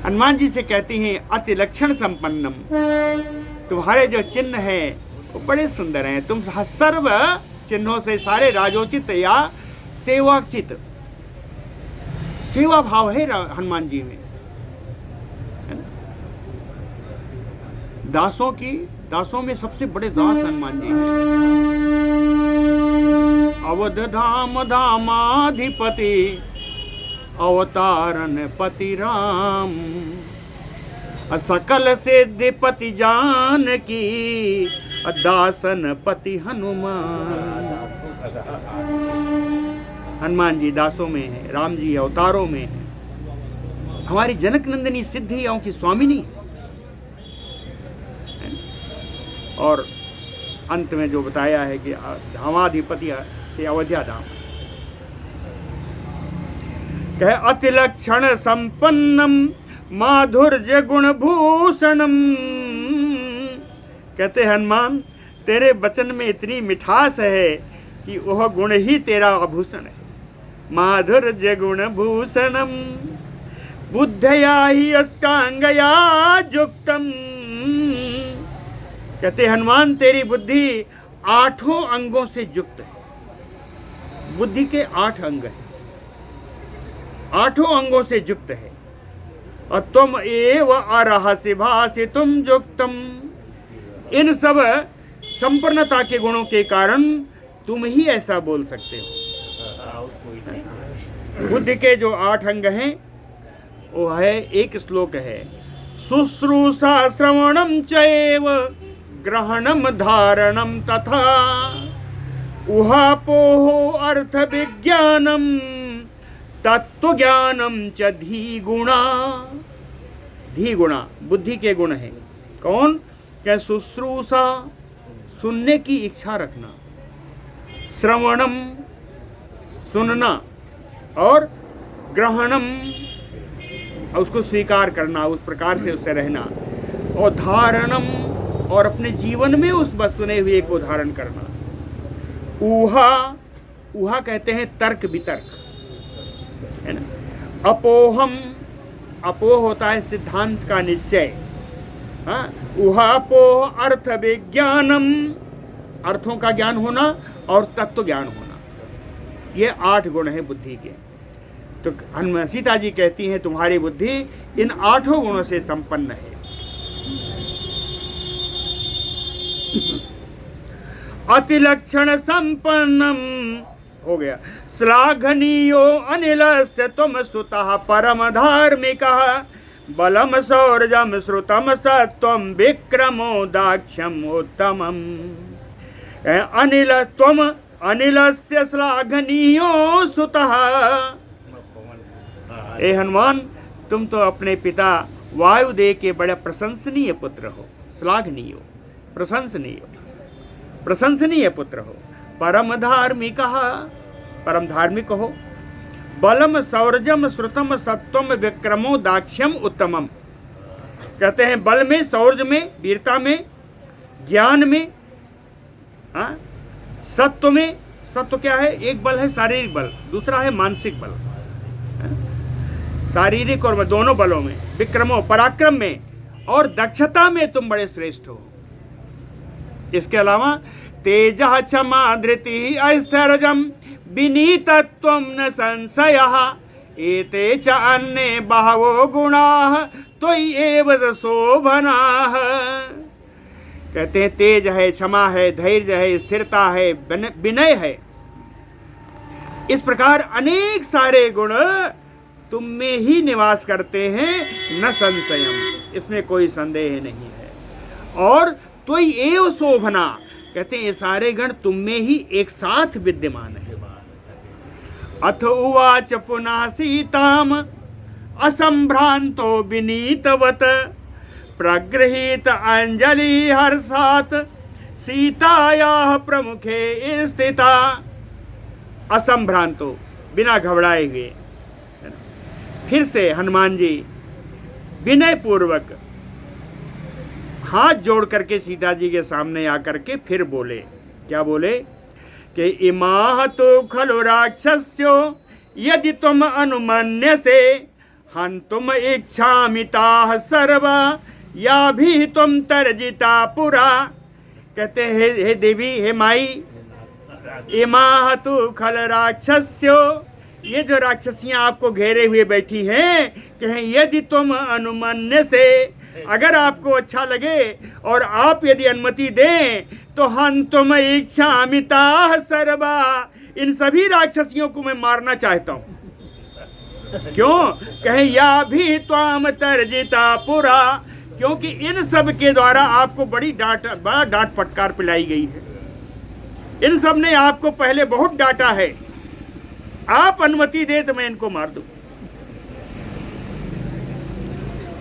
हनुमान जी से कहती हैं, अति लक्षण संपन्नम, तुम्हारे जो चिन्ह हैं वो बड़े सुंदर हैं। तुम सर्व चिन्हों से सारे राजोचित या सेवाचित, सेवा भाव है हनुमान जी में, है ना। दासों में सबसे बड़े दास हनुमान जी हैं। अवध धाम धामाधिपति, अवतारन पति राम, सकल सिद्धिपति जानकी, दासन पति हनुमान। हनुमान जी दासों में है, राम जी अवतारों में है। हमारी जनक नंदिनी सिद्धियों की स्वामिनी है। और अंत में जो बताया है कि धामाधिपति से अवध्या धाम, कहे अति लक्षण संपन्नम माधुर्य गुण भूषणम। कहते हनुमान, तेरे वचन में इतनी मिठास है कि वह गुण ही तेरा आभूषण है। माधुर्य गुण भूषणम, बुद्धया ही अष्टांगया युक्तम। कहते हनुमान, तेरी बुद्धि 8 अंगों से युक्त है। बुद्धि के 8 अंग हैं, 8 अंगों से युक्त है। और तुम एव अर्हसि भासितुम युक्तम, इन सब संपन्नता के गुणों के कारण तुम ही ऐसा बोल सकते हो। बुद्धि के जो 8 अंग हैं वो है, एक श्लोक है, शुश्रूषा श्रवणम चैव ग्रहणम धारणम तथा, उहापोहो अर्थ विज्ञानम तत्व ज्ञानम च धीगुणा। धीगुणा बुद्धि के गुण हैं। कौन? क्या? शुश्रूषा, सुनने की इच्छा रखना, श्रवणम, सुनना, और ग्रहणम, उसको स्वीकार करना, उस प्रकार से उससे रहना, और धारणम, और अपने जीवन में उस बस सुने हुए को धारण करना। ऊहा, उहा कहते हैं तर्क वितर्क, है ना। अपोहम, अपोह होता है सिद्धांत का निश्चय। हाँ, उहापोह अर्थ विज्ञानम, अर्थों का ज्ञान होना और तत्व ज्ञान होना, ये 8 गुण है बुद्धि के। तो सीता जी कहती हैं तुम्हारी बुद्धि इन 8 गुणों से संपन्न है। अतिलक्षण संपन्नम हो गया। श्लाघनीयो अनिलस्य तुम सुतः परम धार्मिकः, बलम सौर्जम श्रुतम सत्वम विक्रमो दाक्ष्यम उत्तमम। अनिल त्वम अनिलस्य श्लाघनीयो सुतः, ए हनुमान तुम तो अपने पिता वायुदेव के बड़े प्रशंसनीय पुत्र हो। श्लाघनीय, प्रशंसनीय, प्रशंसनीय पुत्र हो। परम धार्मिक, परम धार्मिक हो। बलम सौर्जम श्रुतम सत्वम विक्रमो दाक्ष्यम उत्तमम, कहते हैं बल में, शौर्य में, वीरता में, ज्ञान में, हाँ, सत्व में। सत्व क्या है? एक बल है शारीरिक बल, दूसरा है मानसिक बल। शारीरिक और दोनों बलों में, विक्रमो पराक्रम में और दक्षता में तुम बड़े श्रेष्ठ हो। इसके अलावा तेज क्षमा धृति अस्थिरजम विनीतत्वं न संशयः, एते च अन्ये बहवो गुणाः त्वयि एव शोभनाः। कहते हैं तेज है, क्षमा है, धैर्य है, स्थिरता है, विनय है। इस प्रकार अनेक सारे गुण तुम में ही निवास करते हैं, न संशयम, इसमें कोई संदेह नहीं है। और त्वयि एव शोभना, कहते हैं ये सारे गण तुम में ही एक साथ विद्यमान है। अथ उवाच पुनः सीताम असंभ्रांतो विनीतवत, प्रगृहीत अंजलि हर्षात सीतायाः प्रमुखे स्थिता। असंभ्रांतो, बिना घबराए हुए। फिर से हनुमान जी विनय पूर्वक हाथ जोड़ करके सीता जी के सामने आकर के फिर बोले। क्या बोले? कि इमाह तो खलु राक्षस्यो यदि तुम अनुमन्यसे, हन्तुम इच्छामिताः सर्वा या भी तुम तर्जिता पुरा। कहते हैं हे देवी, हे माई, इमाह तो खल राक्षस्यो, ये जो राक्षसियां आपको घेरे हुए बैठी हैं, कहें यदि तुम अनुमन्य से, अगर आपको अच्छा लगे और आप यदि अनुमति दें तो हम तुम इच्छा अमिता सर्वा, इन सभी राक्षसियों को मैं मारना चाहता हूं। क्यों? कहें या भी त्वाम तर्जिता पुरा, क्योंकि इन सब के द्वारा आपको बड़ा डांट फटकार पिलाई गई है। इन सब ने आपको पहले बहुत डांटा है, आप अनुमति दे तो मैं इनको मार दूं।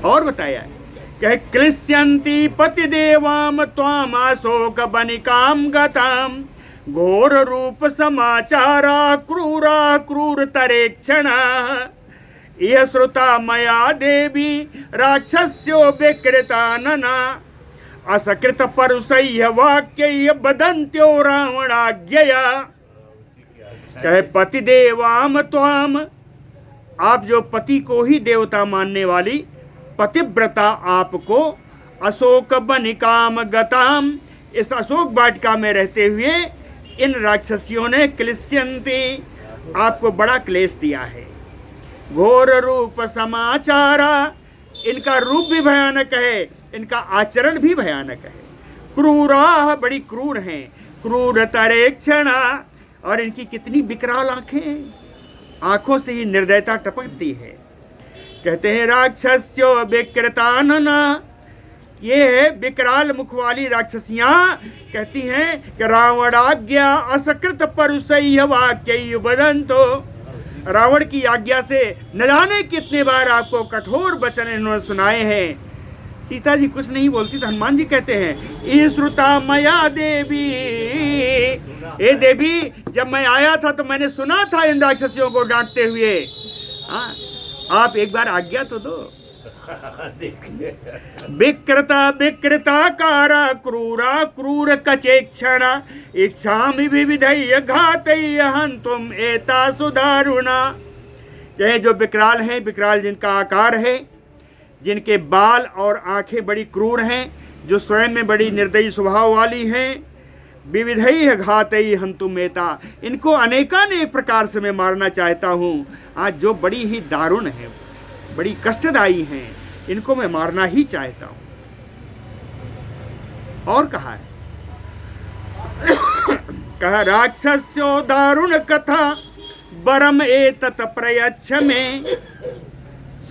और बताया कहे क्लिश्यन्ति पतिदेवाम त्वाम अशोक बनिकाम गताम, घोर रूप समाचारा क्रूरा क्रूर तरेक्षणा, यह श्रुता मया देवी राक्षस्यो विकृतानना, असकृत परुषय्य वाक्यय बदन्त्यो रावणाज्ञया। कहे पतिदेवाम त्वाम, आप जो पति को ही देवता मानने वाली पतिव्रता आपको, अशोक बनिकाम गताम, इस अशोक वाटिका में रहते हुए इन राक्षसियों ने क्लिश्यन्ति, आपको बड़ा क्लेश दिया है। घोर रूप समाचारा, इनका रूप भी भयानक है, इनका आचरण भी भयानक है। क्रूरा, बड़ी क्रूर हैं। क्रूर तरेक्षणा, और इनकी कितनी विकराल आंखें, आंखों से ही निर्दयता टपकती है। कहते हैं राक्षस्यो विकृतानना, ये विकराल मुख वाली राक्षसियां कहती हैं कि रावणाज्ञा असकृत परुषय्य वाक्यय बदन्तो, रावण की आज्ञा से न जाने कितने बार आपको कठोर वचन इन्होंने सुनाए हैं। सीता जी कुछ नहीं बोलती तो हनुमान जी कहते हैं ये श्रुता मया देवी, ए देवी, जब मैं आया था तो मैंने सुना था इन राक्षसियों को डांटते हुए। हाँ, आप एक बार आज्ञा तो दो, विकृता विकृताकारा क्रूरा क्रूर कचेक्षणा इच्छामि विविधैः घातैः हन्तुम एता सुदारुणा। यह जो विकराल हैं, विकराल जिनका आकार है, जिनके बाल और आंखें बड़ी क्रूर हैं, जो स्वयं में बड़ी निर्दयी स्वभाव वाली हैं, विविधैः घातैः हन्तुम एता, इनको अनेकानेक प्रकार से मैं मारना चाहता हूँ। आज जो बड़ी ही दारुण है, बड़ी कष्टदायी हैं, इनको मैं मारना ही चाहता हूँ। और कहा है, कहा राक्षस्यो दारुण कथा बरम एतत प्रयच्छ में।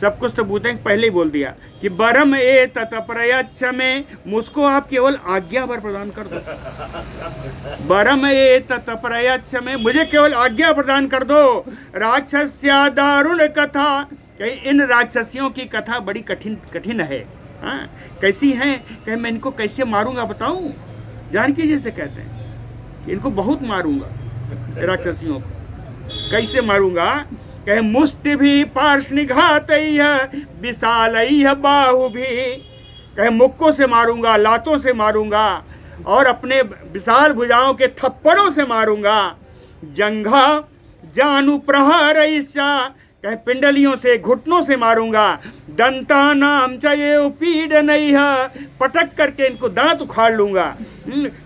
सब कुछ तो भूतें पहले ही बोल दिया कि बरम एतत प्रयच्छ में, मुझको आप केवल आज्ञा भर प्रदान कर दो। बरम एतत प्रयच्छ में, मुझे केवल आज्ञा प्रदान कर दो। राक्षस्या दारुण कथा, कहीं इन राक्षसियों की कथा बड़ी कठिन है। हाँ, कैसी हैं? कहीं मैं इनको कैसे मारूंगा बताऊं? जानकी जी से कहते हैं कि इनको बहुत मारूंगा राक्षसियों को। कैसे मारूंगा? कहे मुष्टि भी पार्श्वनिघात विशाल बाहु भी, कहे मुक्कों से मारूंगा, लातों से मारूंगा और अपने विशाल भुजाओं के थप्पड़ों से मारूंगा। जंघा जानू प्रहार, कहे पिंडलियों से, घुटनों से मारूंगा। दंता नाम चये पीडनैः, पटक करके इनको दांत उखाड़ लूंगा।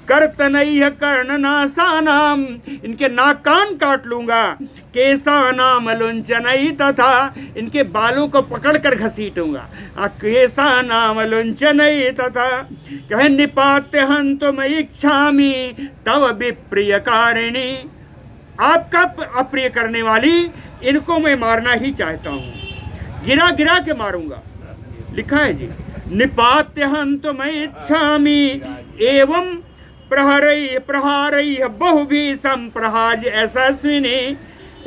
कर्तनैः कर्णनासानाम, इनके नाक कान काट लूंगा। केसानाम लुंचनैः, तथा इनके बालों को पकड़ कर घसीटूंगा। केसानाम लुंचनैः तथा, कहे निपात्य हन्तुम इच्छामि तव विप्रियकारिणी, आपका अप्रिय करने वाली इनको मैं मारना ही चाहता हूँ। गिरा गिरा के मारूंगा। लिखा है जी, निपात्य हन्तुम इच्छामि एवं प्रहरैः प्रहारैः बहुभिः संप्रहाज यशस्विनी।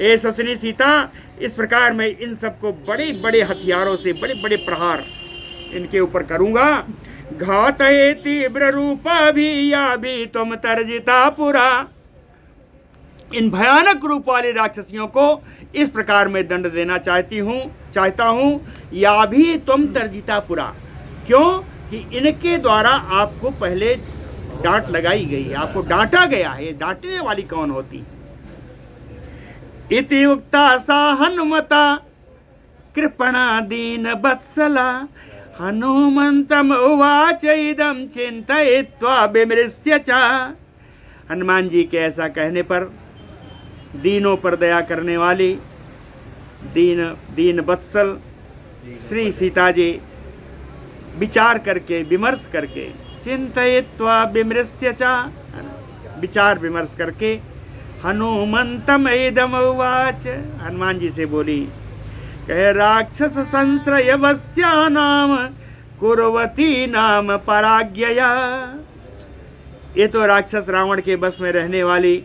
यशस्विनी सीता, इस प्रकार मैं इन सबको बड़े बड़े हथियारों से बड़े बड़े प्रहार इनके ऊपर करूंगा। घातये तीव्र रूपा भी या भी तुम तर्जिता पुरा, इन भयानक रूप वाले राक्षसियों को इस प्रकार मैं दंड देना चाहता हूँ। या भी तुम तर्जिता पुरा, क्यों कि इनके द्वारा आपको पहले डांट लगाई गई है, आपको डांटा गया है। डांटने वाली कौन होती? इति उक्ता सा हनुमता कृपणा दीन वत्सला, हनुमंतम उवाच इदं चिंतयित्वा विमृश्य च। हनुमान जी के ऐसा कहने पर दीनों पर दया करने वाली दीन वत्सल श्री सीता जी विचार करके, विमर्श करके, चिंतयित्वा विमृश्य च, विचार विमर्श करके, हनुमंतम इदम उवाच, हनुमान जी से बोली, कहे राक्षस संश्रयवस्यानाम कुर्वती नाम पराज्ञया। ये तो राक्षस रावण के बस में रहने वाली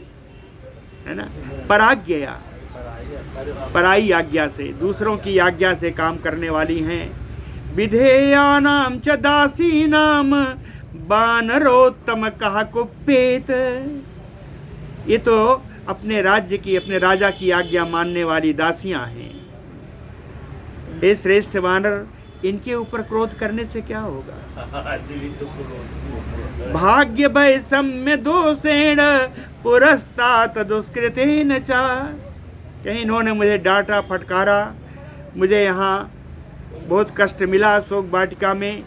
है ना, पराज्ञया, पराई आज्ञा से, दूसरों की आज्ञा से काम करने वाली हैं। विधेयानाम च दासीनाम वानरोत्तम कहा कुप्पेत, ये तो अपने राज्य की, अपने राजा की आज्ञा मानने वाली दासियां हैं। हे श्रेष्ठ वानर, इनके ऊपर क्रोध करने से क्या होगा? भाग्य वैषम्य दोषेण पुरस्तात दुष्कृतेन च, कहीं इन्होंने मुझे डांटा फटकारा, मुझे यहाँ बहुत कष्ट मिला शोक वाटिका में।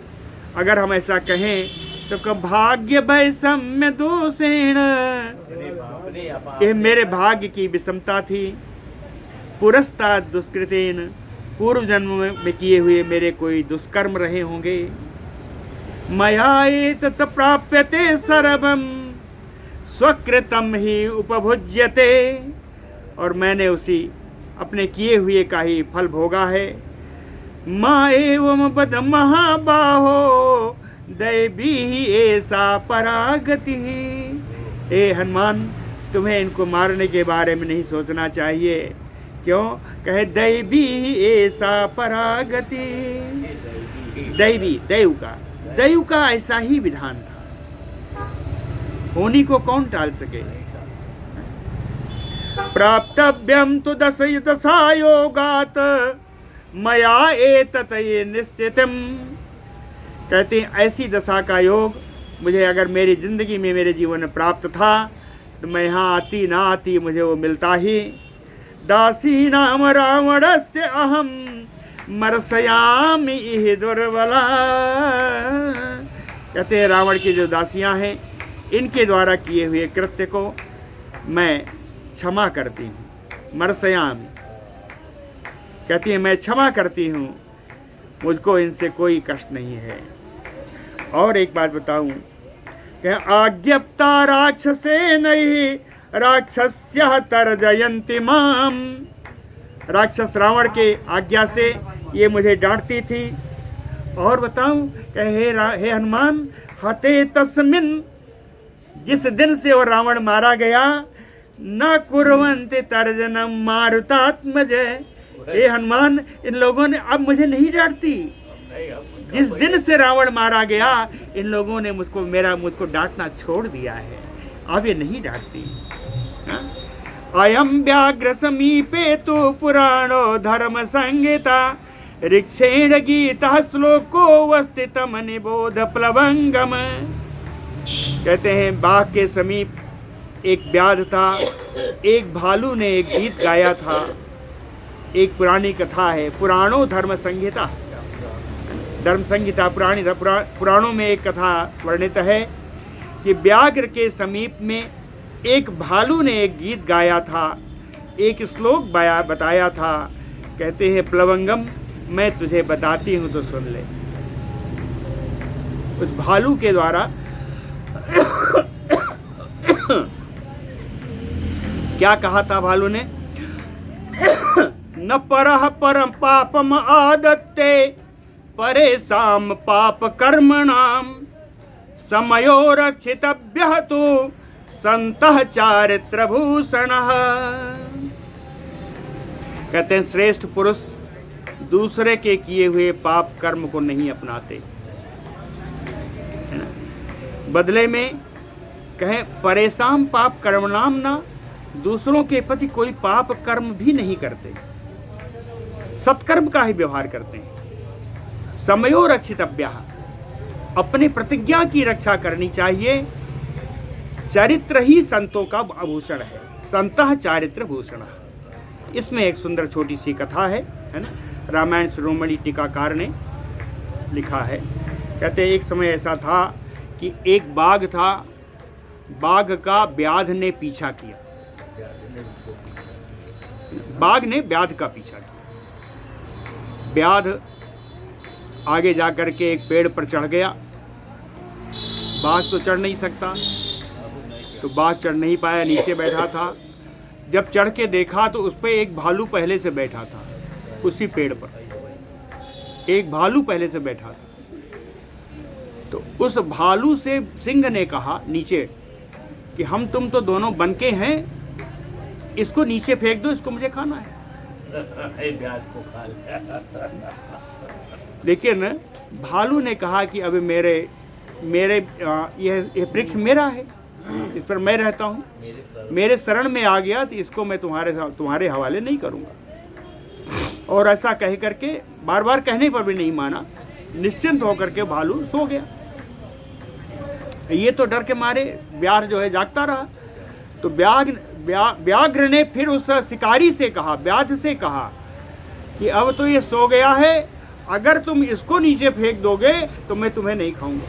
अगर हम ऐसा कहें तो कब भाग्य वैषम्य दोषेण, ये मेरे भाग्य की विषमता थी। पुरस्तात दुष्कृतेन, पूर्व जन्म में किए हुए मेरे कोई दुष्कर्म रहे होंगे। मया एतत् प्राप्यते सर्वं स्वकृतं ही उपभुज्यते, और मैंने उसी अपने किए हुए का ही फल भोगा है। माँ एवं बद महाबाहो दैवी ही ऐसा परागति। हे हनुमान, तुम्हें इनको मारने के बारे में नहीं सोचना चाहिए। क्यों? कहे दैवी ही ऐसा परागति, दैवी, दैव का ऐसा ही विधान था, होनी को कौन टाल सके। प्राप्तव्यम तो दशायोगात मया एतत् ये निश्चितम। कहते हैं ऐसी दशा का योग मुझे अगर मेरी जिंदगी में मेरे जीवन में प्राप्त था तो मैं यहाँ आती ना आती मुझे वो मिलता ही। दासी नाम रावणस्य अहम मरसयामि इह दुर्बला। कहते हैं रावण की जो दासियां हैं इनके द्वारा किए हुए कृत्य को मैं क्षमा करती हूँ। मरसयामि कहती है मैं क्षमा करती हूँ, मुझको इनसे कोई कष्ट नहीं है। और एक बात बताऊं कि आज्ञप्ता राक्षसे नहीं राक्षस्य तर्जयन्ति माम। राक्षस रावण के आज्ञा से ये मुझे डांटती थी। और बताऊं कि हे हनुमान, हते तस्मिन, जिस दिन से वो रावण मारा गया, न कुर्वन्ति तर्जनम मारुतात्मज। हे हनुमान, इन लोगों ने अब मुझे नहीं डांटती। जिस दिन से रावण मारा गया इन लोगों ने मुझको डांटना छोड़ दिया है, अब ये नहीं डांटती। अयम व्याघ्र समीपे तो पुराणो धर्म संहिता ऋक्षेण गीता श्लोको वस्थितम निबोध प्लवंगम। कहते हैं बाघ के समीप एक व्याध था, एक भालू ने एक गीत गाया था। एक पुरानी कथा है, पुराणों धर्म संहिता, धर्म संहिता पुराणों में एक कथा वर्णित है कि व्याघ्र के समीप में एक भालू ने एक गीत गाया था, एक श्लोक बताया था। कहते हैं प्लवंगम, मैं तुझे बताती हूँ तो सुन ले। उस भालू के द्वारा क्या कहा था भालू ने? न परह परम पापम आदत्ते परेशान पाप कर्मणाम समयो रक्षितव्यः तु संतः चारित्र भूषणः। कहते हैं श्रेष्ठ पुरुष दूसरे के किए हुए पाप कर्म को नहीं अपनाते, है ना? बदले में कहें परेशान पाप कर्मणाम ना, दूसरों के प्रति कोई पाप कर्म भी नहीं करते, सत्कर्म का ही व्यवहार करते हैं। समयो रक्षितव्यः, अपने प्रतिज्ञा की रक्षा करनी चाहिए। चरित्र ही संतों का आभूषण है, संतः चारित्र भूषण। इसमें एक सुंदर छोटी सी कथा है ना? रामायण शिरोमणि टीकाकार ने लिखा है। कहते हैं एक समय ऐसा था कि एक बाघ था, बाघ का व्याध ने पीछा किया, बाघ ने व्याध का पीछा किया। व्याध आगे जाकर के एक पेड़ पर चढ़ गया। बाघ तो चढ़ नहीं सकता, तो बाघ चढ़ नहीं पाया, नीचे बैठा था। जब चढ़ के देखा तो उस पर एक भालू पहले से बैठा था, उसी पेड़ पर एक भालू पहले से बैठा था। तो उस भालू से सिंह ने कहा नीचे कि हम तुम तो दोनों बनके हैं, इसको नीचे फेंक दो, इसको मुझे खाना है। लेकिन भालू ने कहा कि अभी यह वृक्ष मेरा है, इस पर मैं रहता हूँ, मेरे शरण में आ गया तो इसको मैं तुम्हारे हवाले नहीं करूँगा। और ऐसा कह करके बार बार कहने पर भी नहीं माना, निश्चिंत होकर के भालू सो गया। ये तो डर के मारे व्याघ्र जो है जागता रहा। तो व्याघ्र ने फिर उस शिकारी से कहा, व्याध से कहा कि अब तो ये सो गया है, अगर तुम इसको नीचे फेंक दोगे तो मैं तुम्हें नहीं खाऊंगा।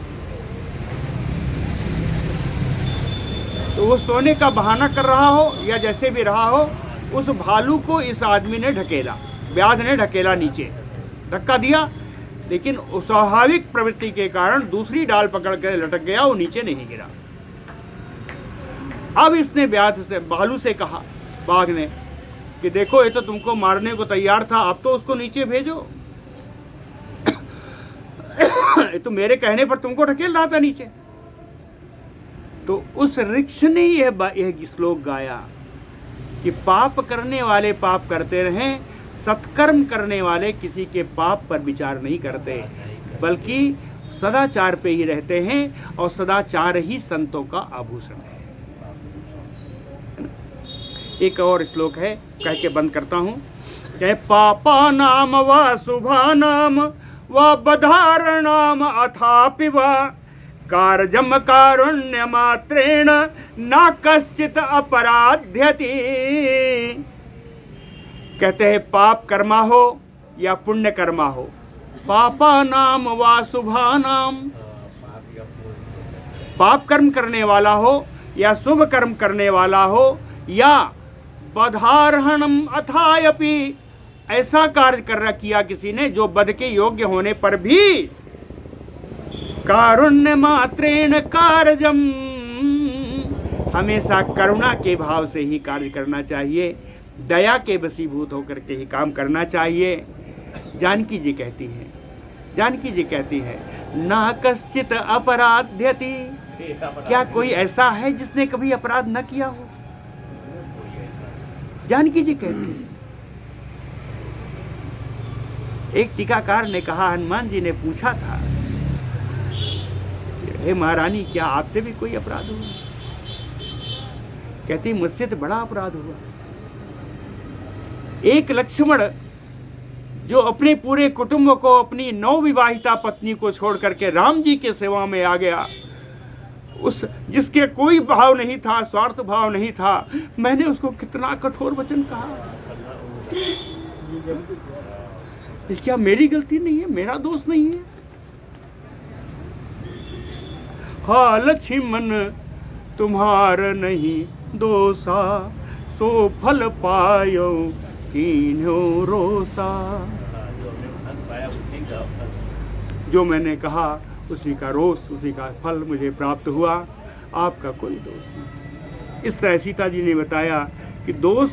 तो वो सोने का बहाना कर रहा हो या जैसे भी रहा हो, उस भालू को इस आदमी ने ढकेला, व्याध ने ढकेला, नीचे धक्का दिया। लेकिन स्वाभाविक प्रवृत्ति के कारण दूसरी डाल पकड़ कर लटक गया, वो नीचे नहीं गिरा। अब इसने भालू से कहा, बाघ ने, कि देखो ये तो तुमको मारने को तैयार था, अब तो उसको नीचे भेजो। तो मेरे कहने पर तुमको ढकेल रहा था नीचे। तो उस वृक्ष ने यह श्लोक गाया कि पाप करने वाले पाप करते रहें, सत्कर्म करने वाले किसी के पाप पर विचार नहीं करते, बल्कि सदाचार पे ही रहते हैं, और सदाचार ही संतों का आभूषण है। एक और श्लोक है, कह के बंद करता हूँ। कहे पापा नाम व शुभा नाम व बधारणाम अथापि व कारजम कारुण्य मात्रेण न कश्चित अपराध्यति। कहते हैं पाप कर्मा हो या पुण्य कर्मा हो, पापा नाम व शुभा नाम, पाप कर्म करने वाला हो या शुभ कर्म करने वाला हो, या बधारहणम अथायपि, ऐसा कार्य कर किया किसी ने जो बध के योग्य होने पर भी कारुण्य मात्रेण कारजम, हमेशा करुणा के भाव से ही कार्य करना चाहिए, दया के वशीभूत होकर के ही काम करना चाहिए। जानकी जी कहती हैं, जानकी जी कहती है ना कश्चित अपराध्यति, क्या कोई ऐसा है जिसने कभी अपराध न किया हो? जानकी जी कहती है। एक टीकाकार ने कहा, हनुमान जी ने पूछा था, हे महारानी क्या आपसे भी कोई अपराध हुआ? कहती मुझसे तो बड़ा अपराध हुआ। एक लक्ष्मण जो अपने पूरे कुटुंब को, अपनी नवविवाहिता पत्नी को छोड़ करके राम जी के सेवा में आ गया, उस जिसके कोई भाव नहीं था, स्वार्थ भाव नहीं था, मैंने उसको कितना कठोर वचन कहा। क्या मेरी गलती नहीं है, मेरा दोष नहीं है? हा लक्ष्मण तुम्हार नहीं दोषा, सो फल पायो कीन्हो रोसा। जो मैंने कहा उसी का रोष, उसी का फल मुझे प्राप्त हुआ, आपका कोई दोष नहीं। इस तरह सीता जी ने बताया कि दोष